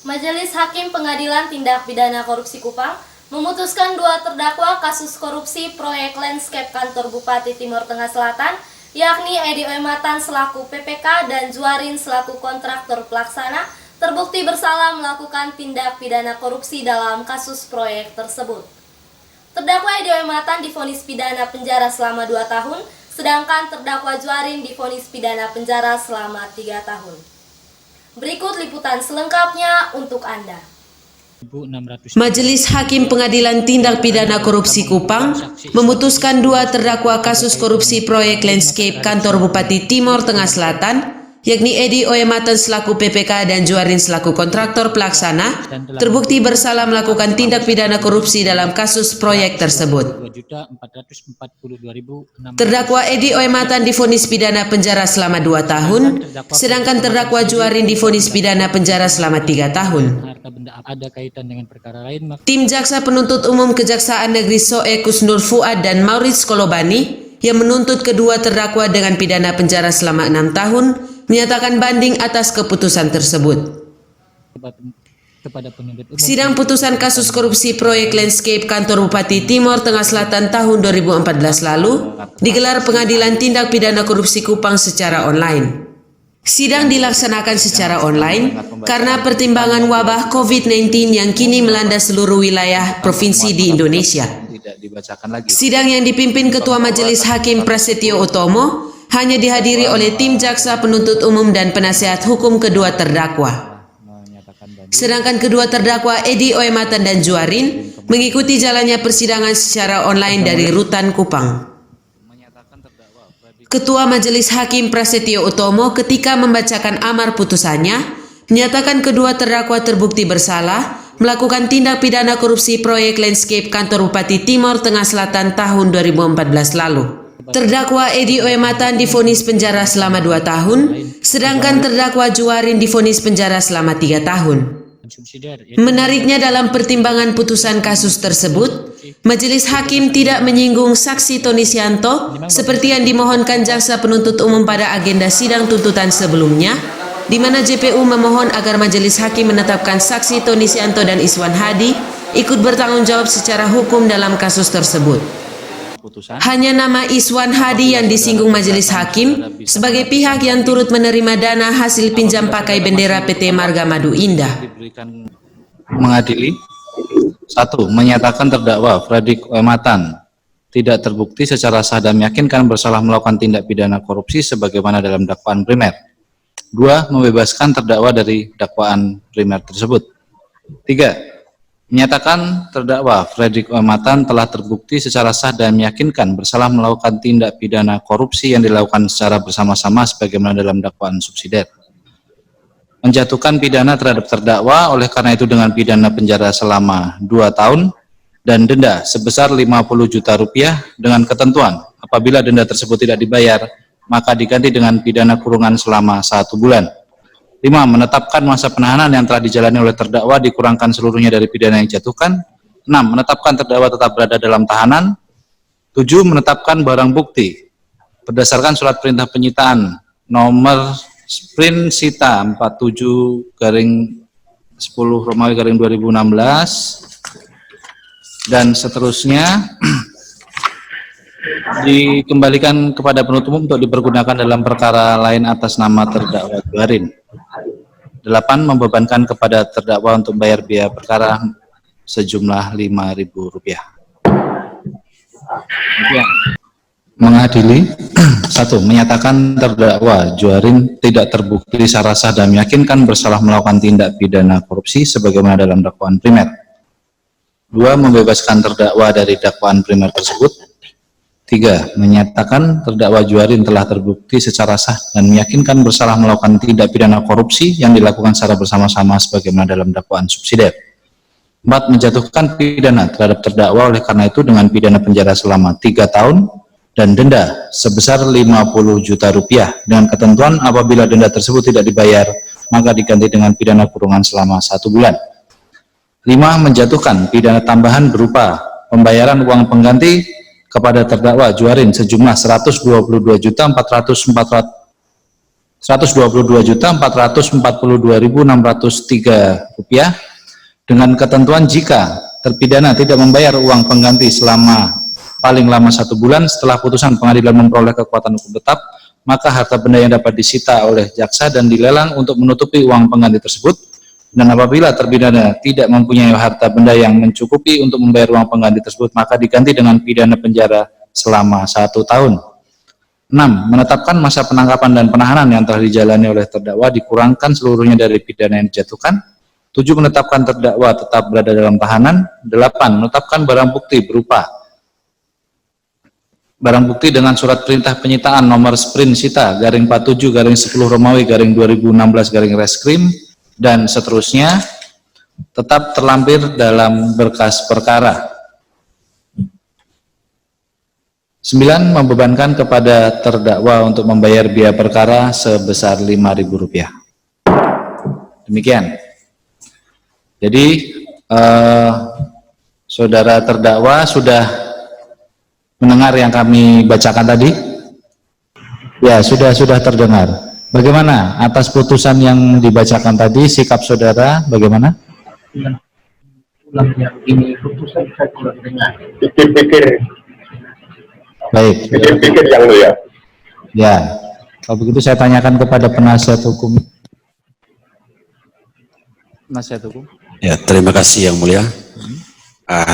Majelis Hakim Pengadilan Tindak Pidana Korupsi Kupang memutuskan 2 terdakwa kasus korupsi proyek landscape kantor Bupati Timur Tengah Selatan, yakni Edi Oematan selaku PPK dan Juarin selaku kontraktor pelaksana, terbukti bersalah melakukan tindak pidana korupsi dalam kasus proyek tersebut. Terdakwa Edi Oematan divonis pidana penjara selama 2 tahun, sedangkan terdakwa Juarin divonis pidana penjara selama 3 tahun. Berikut liputan selengkapnya untuk Anda. Majelis Hakim Pengadilan Tindak Pidana Korupsi Kupang memutuskan 2 terdakwa kasus korupsi proyek landscape kantor Bupati Timur Tengah Selatan, yakni Edi Oematan selaku PPK dan Juarin selaku kontraktor pelaksana, terbukti bersalah melakukan tindak pidana korupsi dalam kasus proyek tersebut. Terdakwa Edi Oematan divonis pidana penjara selama 2 tahun, sedangkan terdakwa Juarin divonis pidana penjara selama 3 tahun. Tim Jaksa Penuntut Umum Kejaksaan Negeri Soe Kusnur Fuad dan Maurits Kolobani yang menuntut kedua terdakwa dengan pidana penjara selama 6 tahun menyatakan banding atas keputusan tersebut. Sidang putusan kasus korupsi proyek landscape kantor Bupati Timur Tengah Selatan tahun 2014 lalu digelar Pengadilan Tindak Pidana Korupsi Kupang secara online. Sidang dilaksanakan secara online karena pertimbangan wabah COVID-19 yang kini melanda seluruh wilayah provinsi di Indonesia. Sidang yang dipimpin Ketua Majelis Hakim Prasetyo Utomo hanya dihadiri oleh tim jaksa penuntut umum dan penasehat hukum kedua terdakwa. Sedangkan kedua terdakwa Edi Oematan dan Juarin mengikuti jalannya persidangan secara online dari Rutan Kupang. Ketua Majelis Hakim Prasetyo Utomo ketika membacakan amar putusannya menyatakan kedua terdakwa terbukti bersalah melakukan tindak pidana korupsi proyek landscape kantor Bupati Timur Tengah Selatan tahun 2014 lalu. Terdakwa Edi Oematan divonis penjara selama 2 tahun, sedangkan terdakwa Juarin divonis penjara selama 3 tahun. Menariknya dalam pertimbangan putusan kasus tersebut, Majelis Hakim tidak menyinggung saksi Tony Sianto seperti yang dimohonkan jaksa penuntut umum pada agenda sidang tuntutan sebelumnya, di mana JPU memohon agar Majelis Hakim menetapkan saksi Tony Sianto dan Iswan Hadi ikut bertanggung jawab secara hukum dalam kasus tersebut. Hanya nama Iswan Hadi yang disinggung Majelis Hakim sebagai pihak yang turut menerima dana hasil pinjam pakai bendera PT Marga Madu Indah. Mengadili 1. Menyatakan terdakwa Fredrik Oematan tidak terbukti secara sah dan meyakinkan bersalah melakukan tindak pidana korupsi sebagaimana dalam dakwaan primer. 2. Membebaskan terdakwa dari dakwaan primer tersebut. 3. Menyatakan terdakwa Fredrik Oematan telah terbukti secara sah dan meyakinkan bersalah melakukan tindak pidana korupsi yang dilakukan secara bersama-sama sebagaimana dalam dakwaan subsidiar. Menjatuhkan pidana terhadap terdakwa oleh karena itu dengan pidana penjara selama 2 tahun dan denda sebesar 50 juta rupiah dengan ketentuan apabila denda tersebut tidak dibayar maka diganti dengan pidana kurungan selama 1 bulan. 5. Menetapkan masa penahanan yang telah dijalani oleh terdakwa dikurangkan seluruhnya dari pidana yang dijatuhkan. 6. Menetapkan terdakwa tetap berada dalam tahanan. 7. Menetapkan barang bukti berdasarkan surat perintah penyitaan nomor Sprint Sita 47/10 Romawi 2016 dan seterusnya dikembalikan kepada penuntut umum untuk dipergunakan dalam perkara lain atas nama terdakwa Juarin. 8. Membebankan kepada terdakwa untuk bayar biaya perkara sejumlah Rp5.000. Mengadili 1. Menyatakan terdakwa Juarin tidak terbukti secara sah dan meyakinkan bersalah melakukan tindak pidana korupsi sebagaimana dalam dakwaan primer. 2. Membebaskan terdakwa dari dakwaan primer tersebut. 3. Menyatakan terdakwa Juarin telah terbukti secara sah dan meyakinkan bersalah melakukan tindak pidana korupsi yang dilakukan secara bersama-sama sebagaimana dalam dakwaan subsidiar. 4. Menjatuhkan pidana terhadap terdakwa oleh karena itu dengan pidana penjara selama 3 tahun dan denda sebesar 50 juta rupiah dengan ketentuan apabila denda tersebut tidak dibayar maka diganti dengan pidana kurungan selama 1 bulan. 5. Menjatuhkan pidana tambahan berupa pembayaran uang pengganti kepada terdakwa Juarin sejumlah Rp122.442.603 dengan ketentuan jika terpidana tidak membayar uang pengganti selama paling lama 1 bulan setelah putusan pengadilan memperoleh kekuatan hukum tetap, maka harta benda yang dapat disita oleh jaksa dan dilelang untuk menutupi uang pengganti tersebut. Dan apabila terpidana tidak mempunyai harta benda yang mencukupi untuk membayar uang pengganti tersebut, maka diganti dengan pidana penjara selama 1 tahun. 6. Menetapkan masa penangkapan dan penahanan yang telah dijalani oleh terdakwa dikurangkan seluruhnya dari pidana yang dijatuhkan. 7. Menetapkan terdakwa tetap berada dalam tahanan. 8. Menetapkan barang bukti berupa barang bukti dengan surat perintah penyitaan nomor sprint sita _47 _10 Romawi _2016 Reskrim dan seterusnya tetap terlampir dalam berkas perkara. 9. Membebankan kepada terdakwa untuk membayar biaya perkara sebesar Rp5.000. Demikian. Jadi saudara terdakwa sudah mendengar yang kami bacakan tadi? Ya, sudah terdengar. Bagaimana atas putusan yang dibacakan tadi, sikap saudara bagaimana? Ulang yang ini putusan saya kurang dengar. Pikir-pikir Baik. yang mulia. Ya, kalau begitu saya tanyakan kepada penasihat hukum. Penasihat hukum. Ya, terima kasih yang mulia.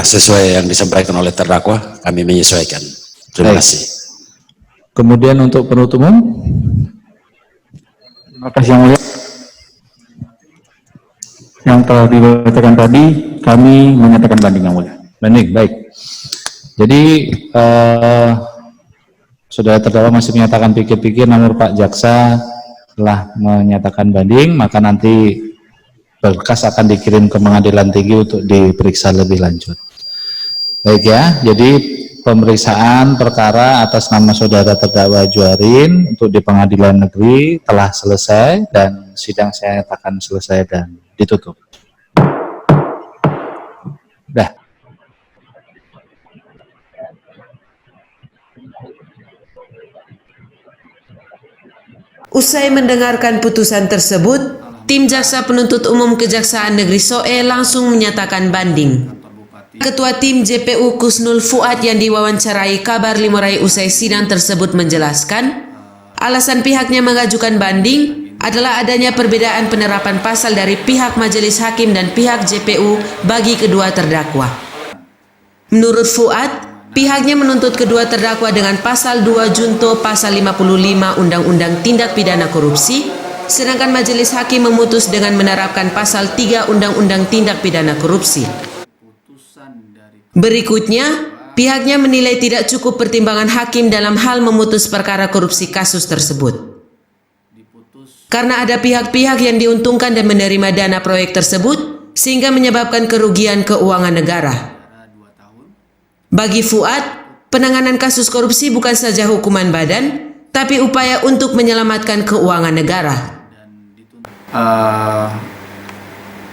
Sesuai yang disampaikan oleh terdakwa, kami menyesuaikan. Terima Baik. kasih. Kemudian untuk penuntut umum. Terima kasih yang mulia. Yang telah dibacakan tadi, kami menyatakan banding yang mulia. Banding, baik. Jadi saudara terdakwa masih menyatakan pikir-pikir, namun Pak Jaksa telah menyatakan banding, maka nanti berkas akan dikirim ke pengadilan tinggi untuk diperiksa lebih lanjut. Baik ya, jadi pemeriksaan perkara atas nama saudara terdakwa Juarin untuk di pengadilan negeri telah selesai dan sidang saya nyatakan selesai dan ditutup. Dah. Usai mendengarkan putusan tersebut, tim Jaksa Penuntut Umum Kejaksaan Negeri Soe langsung menyatakan banding. Ketua tim JPU Kusnul Fuad yang diwawancarai Kabar Limurai usai sidang tersebut menjelaskan, alasan pihaknya mengajukan banding adalah adanya perbedaan penerapan pasal dari pihak majelis hakim dan pihak JPU bagi kedua terdakwa. Menurut Fuad, pihaknya menuntut kedua terdakwa dengan pasal 2 junto pasal 55 Undang-Undang Tindak Pidana Korupsi, sedangkan majelis hakim memutus dengan menerapkan pasal 3 Undang-Undang Tindak Pidana Korupsi. Berikutnya, pihaknya menilai tidak cukup pertimbangan hakim dalam hal memutus perkara korupsi kasus tersebut. Karena ada pihak-pihak yang diuntungkan dan menerima dana proyek tersebut, sehingga menyebabkan kerugian keuangan negara. Bagi Fuad, penanganan kasus korupsi bukan saja hukuman badan, tapi upaya untuk menyelamatkan keuangan negara.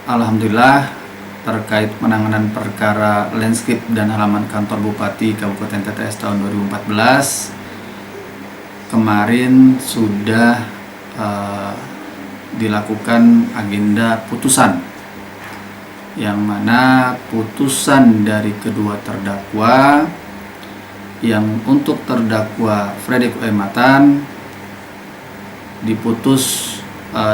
Alhamdulillah, terkait penanganan perkara landscape dan halaman kantor Bupati Kabupaten TTS tahun 2014, kemarin sudah dilakukan agenda putusan, yang mana putusan dari kedua terdakwa, yang untuk terdakwa Fredrik O. Matan diputus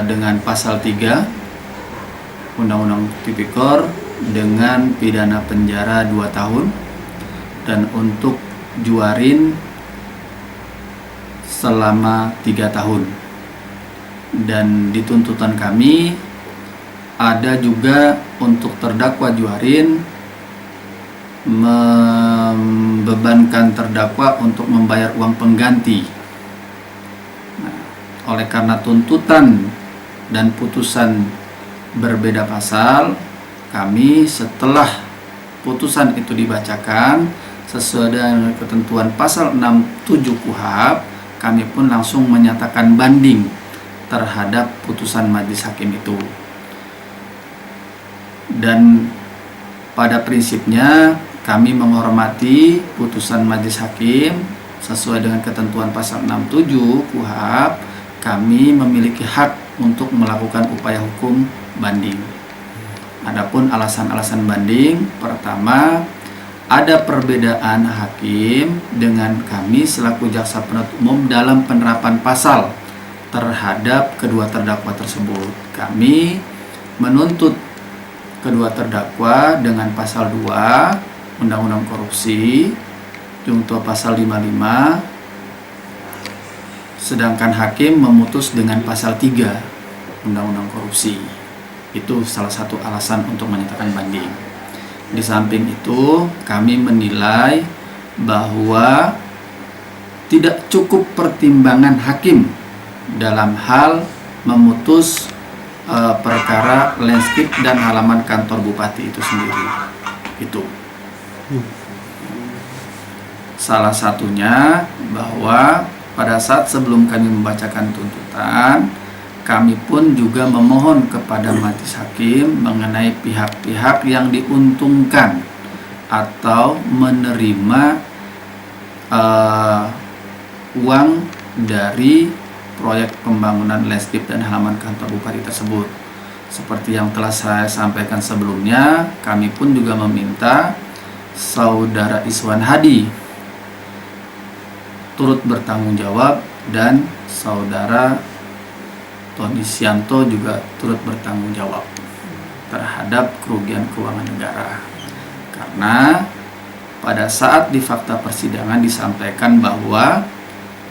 dengan pasal 3 Undang-Undang Tipikor dengan pidana penjara 2 tahun, dan untuk Juarin selama 3 tahun. Dan di tuntutan kami ada juga untuk terdakwa Juarin membebankan terdakwa untuk membayar uang pengganti. Nah, oleh karena tuntutan dan putusan berbeda pasal, kami setelah putusan itu dibacakan sesuai dengan ketentuan pasal 67 KUHP, kami pun langsung menyatakan banding terhadap putusan majelis hakim itu. Dan pada prinsipnya kami menghormati putusan majelis hakim sesuai dengan ketentuan pasal 67 KUHP. kami memiliki hak untuk melakukan upaya hukum banding. Adapun alasan-alasan banding, pertama, ada perbedaan hakim dengan kami selaku jaksa penuntut umum dalam penerapan pasal terhadap kedua terdakwa tersebut. Kami menuntut kedua terdakwa dengan pasal 2 Undang-Undang Korupsi junto pasal 55, sedangkan hakim memutus dengan pasal 3 Undang-Undang Korupsi. Itu salah satu alasan untuk menyatakan banding. Di samping itu, kami menilai bahwa tidak cukup pertimbangan hakim dalam hal memutus perkara landscape dan halaman kantor bupati itu sendiri. Itu salah satunya bahwa pada saat sebelum kami membacakan tuntutan, kami pun juga memohon kepada majelis hakim mengenai pihak-pihak yang diuntungkan atau menerima uang dari proyek pembangunan landscape dan halaman kantor bupati tersebut. Seperti yang telah saya sampaikan sebelumnya, kami pun juga meminta Saudara Iswan Hadi turut bertanggung jawab dan Saudara Tony Sianto juga turut bertanggung jawab terhadap kerugian keuangan negara. Karena pada saat di fakta persidangan disampaikan bahwa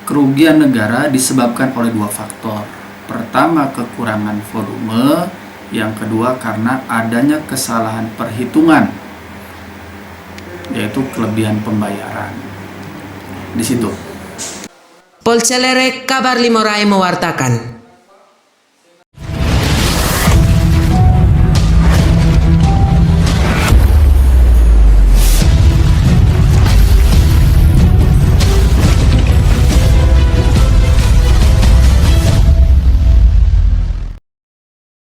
kerugian negara disebabkan oleh 2 faktor. Pertama, kekurangan volume, yang kedua karena adanya kesalahan perhitungan, yaitu kelebihan pembayaran. Di situ. Polcelere Kabar Limorai mewartakan.